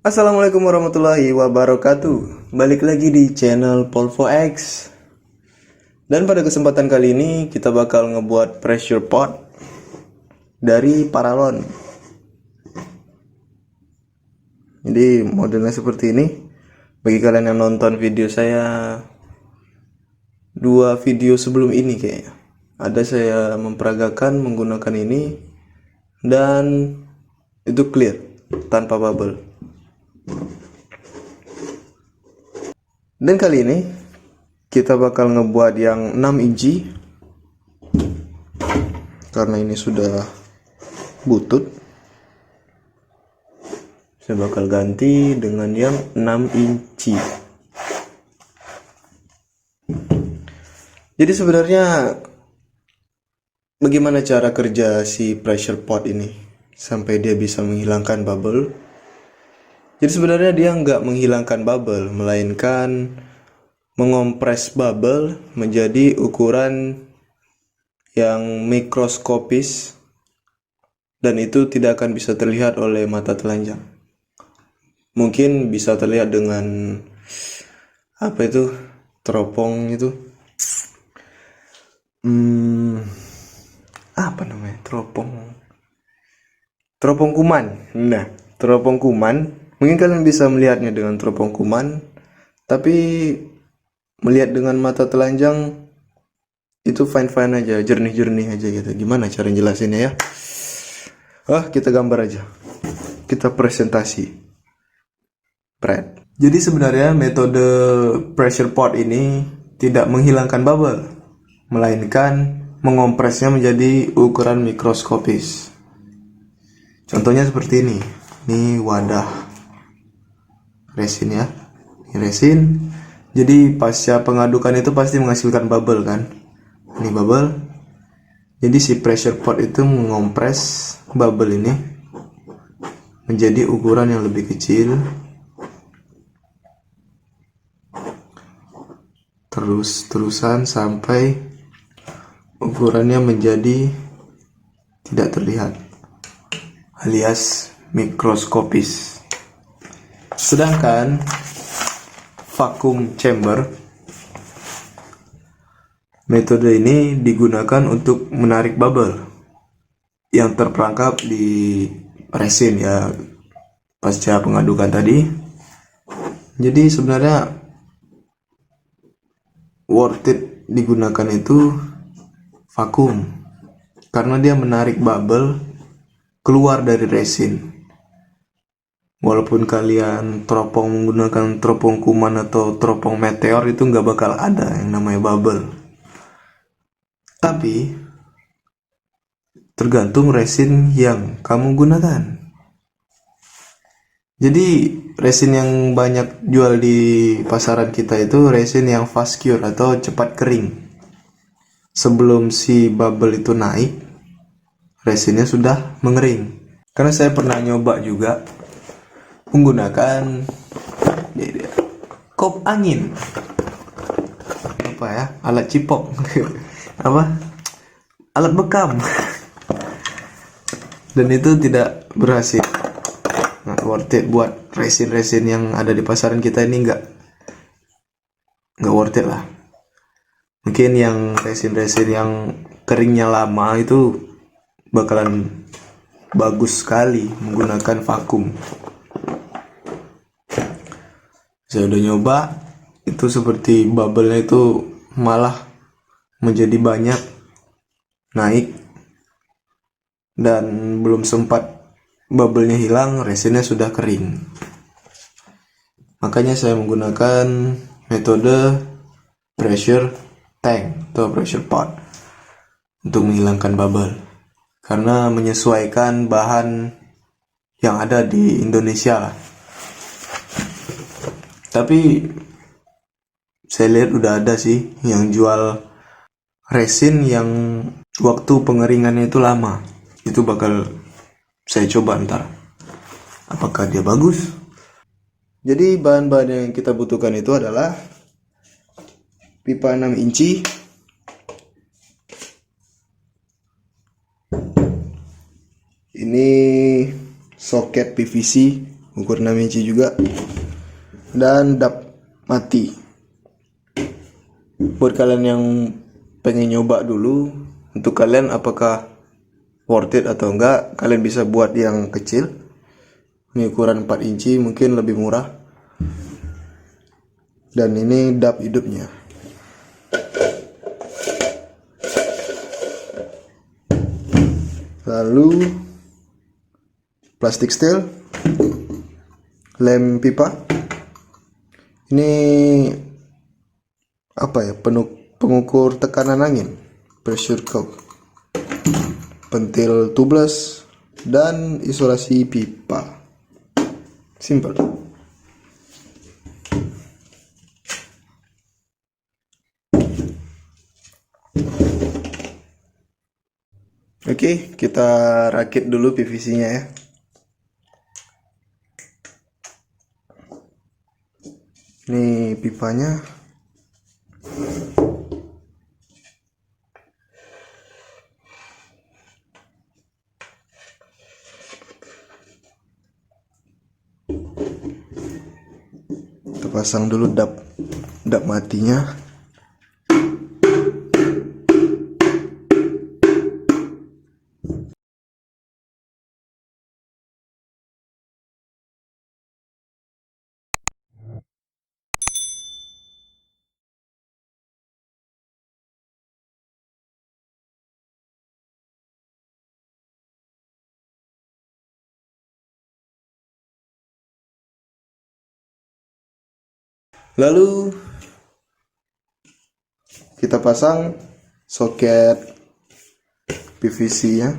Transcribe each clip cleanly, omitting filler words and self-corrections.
Assalamualaikum warahmatullahi wabarakatuh. Balik lagi di channel Polvo X. Dan pada kesempatan kali ini kita bakal ngebuat pressure pot dari paralon. Jadi modelnya seperti ini. Bagi kalian yang nonton video saya 2 video sebelum ini kayaknya, ada saya memperagakan menggunakan ini dan itu clear tanpa bubble. Dan kali ini kita bakal ngebuat yang 6 inci karena ini sudah butut. Saya bakal ganti dengan yang 6 inci. Jadi sebenarnya bagaimana cara kerja si pressure pot ini sampai dia bisa menghilangkan bubble? Jadi sebenarnya dia nggak menghilangkan bubble, melainkan mengompres bubble menjadi ukuran yang mikroskopis dan itu tidak akan bisa terlihat oleh mata telanjang. Mungkin bisa terlihat dengan apa itu, teropong itu, apa namanya, teropong kuman. Nah, teropong kuman mungkin kalian bisa melihatnya dengan teropong kuman, tapi melihat dengan mata telanjang itu fine-fine aja, jernih-jernih aja gitu. Gimana cara jelasinnya ya? Kita gambar aja. Kita presentasi. Jadi sebenarnya metode pressure pot ini tidak menghilangkan bubble, melainkan mengompresnya menjadi ukuran mikroskopis. Contohnya seperti ini. Ini wadah resin ya. Ini resin. Jadi pasca pengadukan itu pasti menghasilkan bubble kan. Ini bubble. Jadi si pressure pot itu mengompres bubble ini menjadi ukuran yang lebih kecil. Terus-terusan sampai ukurannya menjadi tidak terlihat, alias mikroskopis. Sedangkan vacuum chamber, metode ini digunakan untuk menarik bubble yang terperangkap di resin ya pasca pengadukan tadi. Jadi sebenarnya worth it digunakan itu vakum karena dia menarik bubble keluar dari resin. Walaupun kalian teropong menggunakan teropong kuman atau teropong meteor, itu nggak bakal ada yang namanya bubble. Tapi tergantung resin yang kamu gunakan. Jadi resin yang banyak jual di pasaran kita itu resin yang fast cure atau cepat kering. Sebelum si bubble itu naik, resinnya sudah mengering. Karena saya pernah nyoba juga menggunakan kop angin, apa ya, alat cipok alat bekam, dan itu tidak berhasil. Nggak worth it buat resin-resin yang ada di pasaran kita ini, nggak worth it lah. Mungkin yang resin-resin yang keringnya lama itu bakalan bagus sekali menggunakan vakum. Saya udah nyoba, itu seperti bubble-nya itu malah menjadi banyak, naik, dan belum sempat bubble-nya hilang, resinnya sudah kering. Makanya saya menggunakan metode pressure tank atau pressure pot untuk menghilangkan bubble, karena menyesuaikan bahan yang ada di Indonesia lah. Tapi saya lihat udah ada sih yang jual resin yang waktu pengeringannya itu lama. Itu bakal saya coba ntar, apakah dia bagus. Jadi bahan-bahan yang kita butuhkan itu adalah pipa 6 inci, ini soket PVC ukur 6 inci juga, dan dap mati. Buat kalian yang pengen nyoba dulu, untuk kalian apakah worth it atau enggak, kalian bisa buat yang kecil. Ini ukuran 4 inci, mungkin lebih murah. Dan ini dap hidupnya. Lalu plastik steel, lem pipa. Ini apa ya? Pengukur tekanan angin, pressure curve, pentil tubeless, dan isolasi pipa. Simple. Oke, kita rakit dulu PVC-nya ya. Ini pipanya. Kita pasang dulu dap matinya. Lalu kita pasang soket PVC-nya.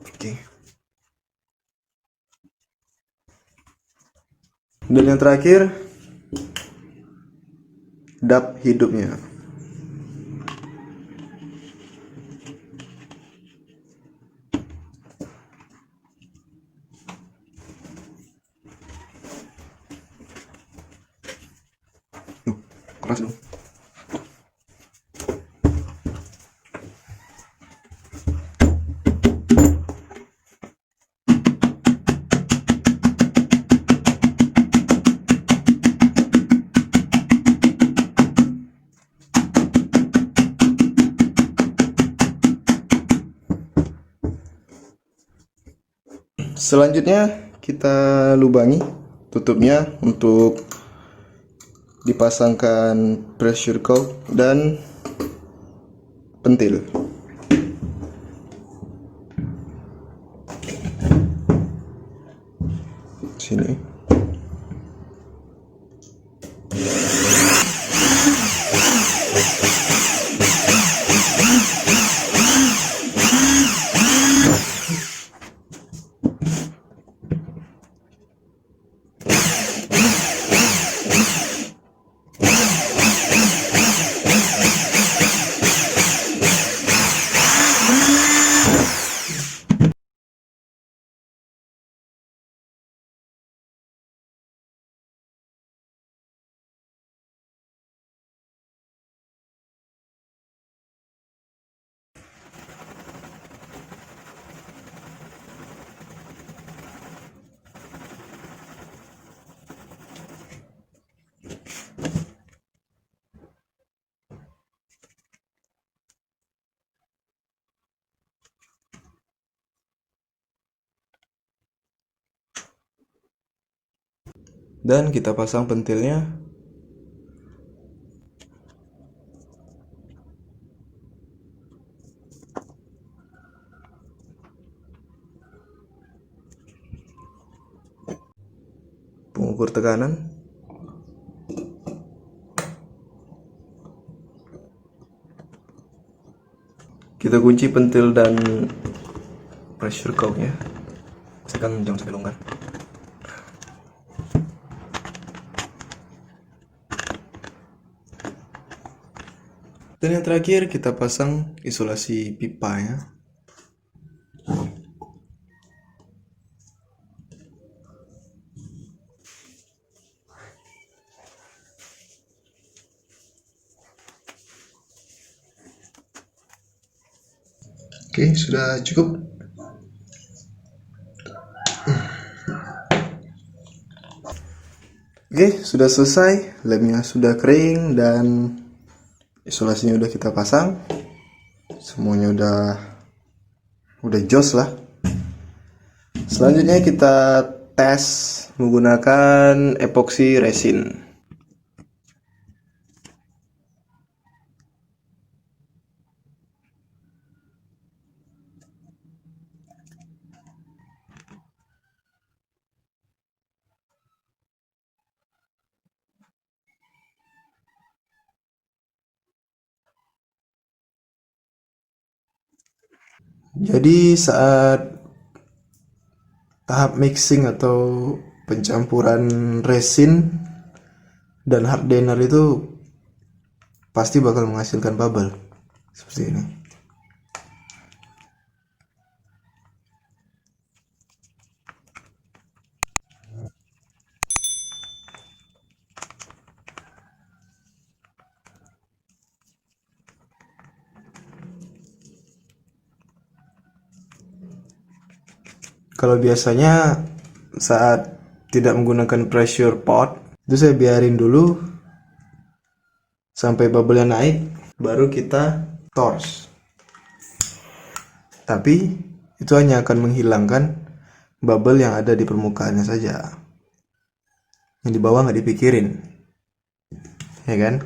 Oke. Dan yang terakhir, dap hidupnya. Keras dong. Selanjutnya kita lubangi tutupnya untuk dipasangkan pressure curve dan pentil. Sini. Dan kita pasang pentilnya. Pengukur tekanan. Kita kunci pentil dan pressure curve-nya. Pastikan jangan sampai longgar. Dan yang terakhir kita pasang isolasi pipa ya. Oke, sudah cukup. Oke, sudah selesai. Lemnya sudah kering dan isolasinya udah kita pasang. Semuanya udah jos lah. Selanjutnya kita tes menggunakan epoxy resin. Jadi saat tahap mixing atau pencampuran resin dan hardener itu pasti bakal menghasilkan bubble seperti ini. Kalau biasanya saat tidak menggunakan pressure pot, itu saya biarin dulu sampai bubble-nya naik, baru kita torch. Tapi itu hanya akan menghilangkan bubble yang ada di permukaannya saja. Yang di bawah nggak dipikirin, ya kan?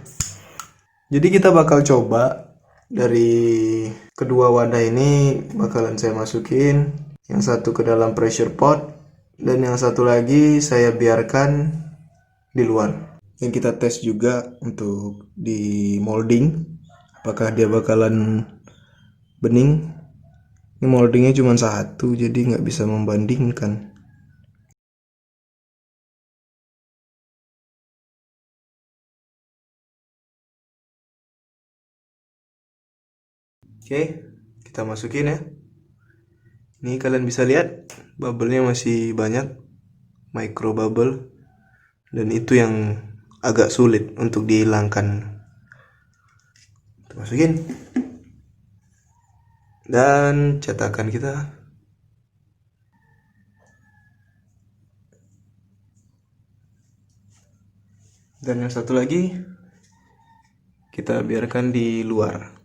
Jadi kita bakal coba dari kedua wadah ini, bakalan saya masukin yang satu ke dalam pressure pot dan yang satu lagi saya biarkan di luar. Yang kita tes juga untuk di molding, apakah dia bakalan bening. Ini moldingnya cuma satu, jadi nggak bisa membandingkan. Oke, kita masukin ya. Ini kalian bisa lihat bubble-nya masih banyak, micro bubble, dan itu yang agak sulit untuk dihilangkan. Kita masukin dan cetakan kita. Dan yang satu lagi kita biarkan di luar.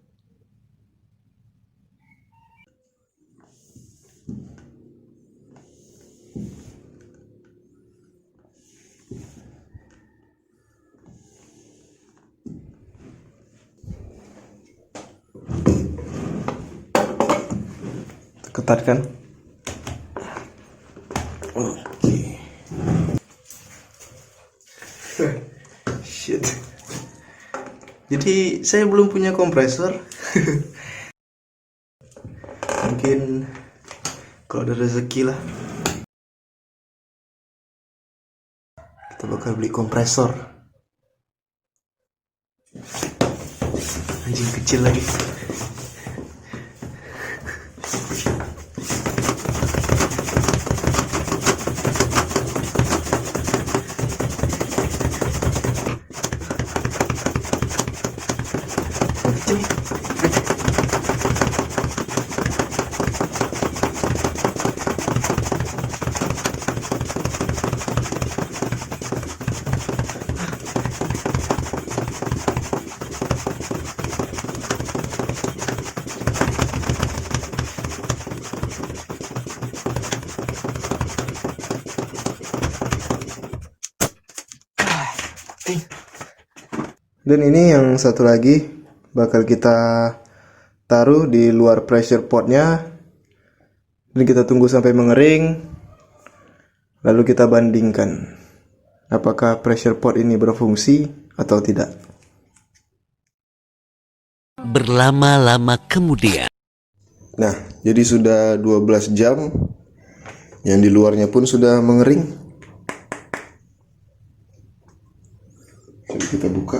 Ketatkan. Oke. Shit. Jadi saya belum punya kompresor. Mungkin kalau ada rezeki lah, kita bakal beli kompresor. Anjing kecil lagi. Dan ini yang satu lagi bakal kita taruh di luar pressure potnya dan kita tunggu sampai mengering, lalu kita bandingkan apakah pressure pot ini berfungsi atau tidak. Berlama-lama kemudian. Nah, jadi sudah 12 jam, yang di luarnya pun sudah mengering. Jadi kita buka.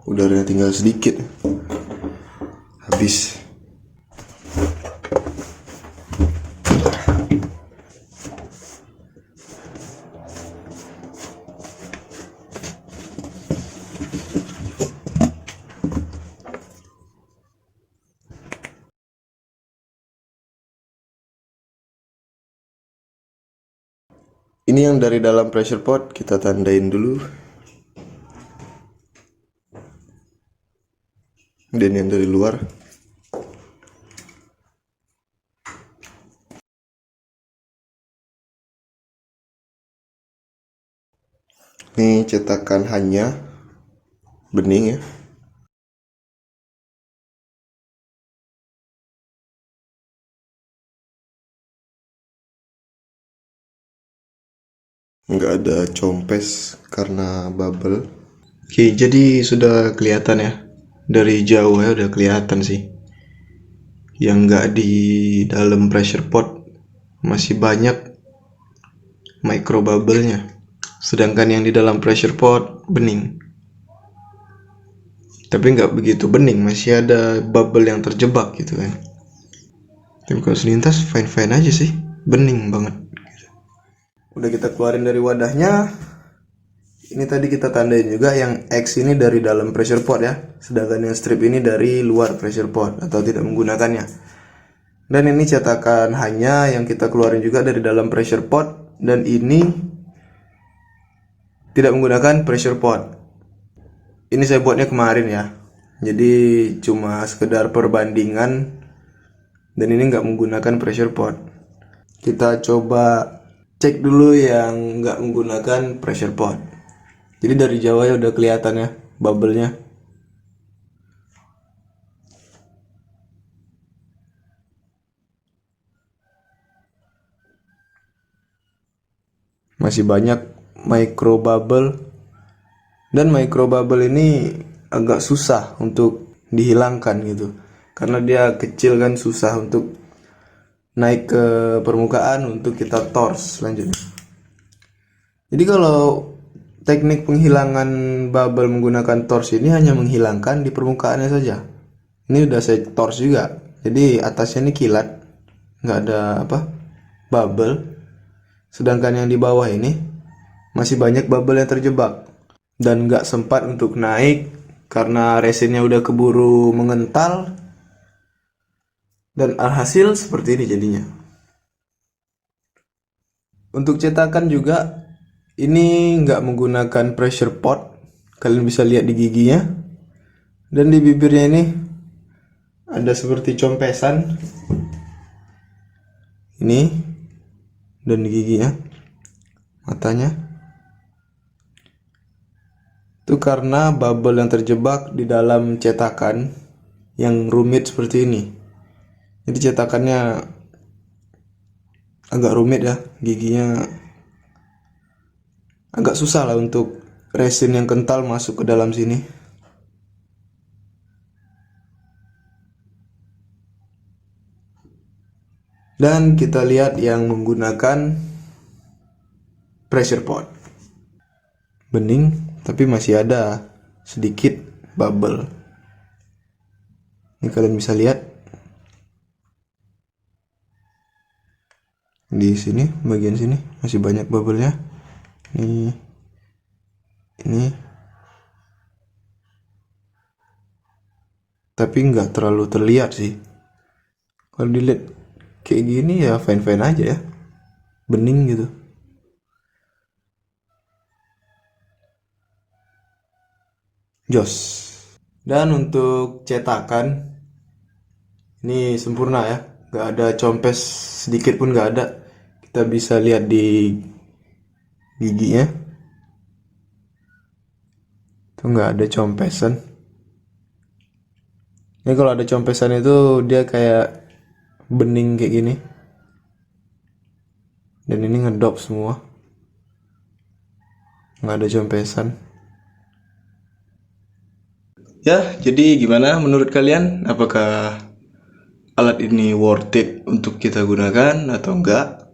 Udaranya tinggal sedikit, habis. Ini yang dari dalam pressure pot kita tandain dulu. Dan yang dari luar. Ini cetakan hanya bening ya. Nggak ada compes karena bubble. Oke, jadi sudah kelihatan ya. Dari jauh ya udah kelihatan sih. Yang nggak di dalam pressure pot masih banyak micro bubble-nya. Sedangkan yang di dalam pressure pot bening. Tapi nggak begitu bening, masih ada bubble yang terjebak gitu kan. Tapi kalau selintas fine-fine aja sih, bening banget. Udah kita keluarin dari wadahnya. Ini tadi kita tandain juga yang X ini dari dalam pressure pot ya, sedangkan yang strip ini dari luar pressure pot atau tidak menggunakannya. Dan ini cetakan hanya yang kita keluarin juga dari dalam pressure pot, dan ini tidak menggunakan pressure pot. Ini saya buatnya kemarin ya, jadi cuma sekedar perbandingan, dan ini nggak menggunakan pressure pot. Kita coba cek dulu yang nggak menggunakan pressure pot. Jadi dari jauh ya udah kelihatan ya bubble-nya. Masih banyak micro bubble, dan micro bubble ini agak susah untuk dihilangkan gitu, karena dia kecil kan, susah untuk naik ke permukaan untuk kita torch selanjutnya. Jadi kalau teknik penghilangan bubble menggunakan torch ini hanya menghilangkan di permukaannya saja. Ini udah saya torch juga, jadi atasnya ini kilat, nggak ada bubble. Sedangkan yang di bawah ini masih banyak bubble yang terjebak dan nggak sempat untuk naik karena resinnya udah keburu mengental, dan alhasil seperti ini jadinya. Untuk cetakan juga ini nggak menggunakan pressure pot, kalian bisa lihat di giginya, dan di bibirnya ini ada seperti compesan ini, dan di giginya, matanya itu karena bubble yang terjebak di dalam cetakan yang rumit seperti ini. Jadi cetakannya agak rumit ya, giginya agak susah lah untuk resin yang kental masuk ke dalam sini. Dan kita lihat yang menggunakan pressure pot. Bening, tapi masih ada sedikit bubble. Ini kalian bisa lihat. Di sini, bagian sini masih banyak bubble-nya. Ini. Tapi nggak terlalu terlihat sih. Kalau dilihat kayak gini ya fine-fine aja ya. Bening gitu. Jos. Dan untuk cetakan ini sempurna ya, nggak ada compes sedikit pun, nggak ada. Kita bisa lihat di giginya itu nggak ada compesan. Ini kalau ada compesan itu dia kayak bening kayak gini, dan ini ngedop semua, nggak ada compesan. Ya, jadi gimana menurut kalian? Apakah alat ini worth it untuk kita gunakan atau enggak?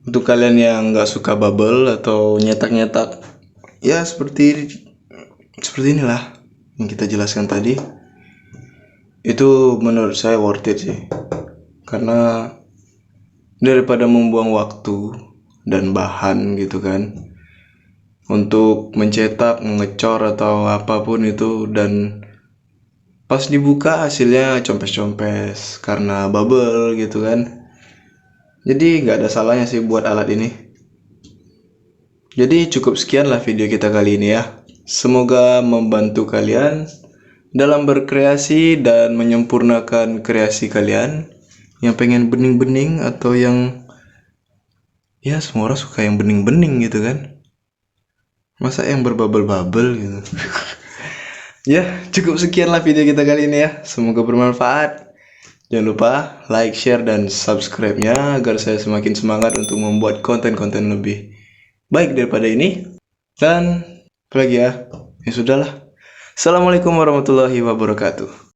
Untuk kalian yang nggak suka bubble atau nyetak-nyetak, ya seperti inilah yang kita jelaskan tadi. Itu menurut saya worth it sih, karena daripada membuang waktu dan bahan gitu kan untuk mencetak, ngecor atau apapun itu, dan pas dibuka hasilnya compes-compes karena bubble gitu kan. Jadi nggak ada salahnya sih buat alat ini. Jadi cukup sekianlah video kita kali ini ya. Semoga membantu kalian dalam berkreasi dan menyempurnakan kreasi kalian. Yang pengen bening-bening atau yang ya semua orang suka yang bening-bening gitu kan. Masa yang berbubble-bubble gitu. Ya, cukup sekianlah video kita kali ini ya. Semoga bermanfaat. Jangan lupa like, share, dan subscribe-nya agar saya semakin semangat untuk membuat konten-konten lebih baik daripada ini. Dan apa lagi ya? Ya sudahlah. Assalamualaikum warahmatullahi wabarakatuh.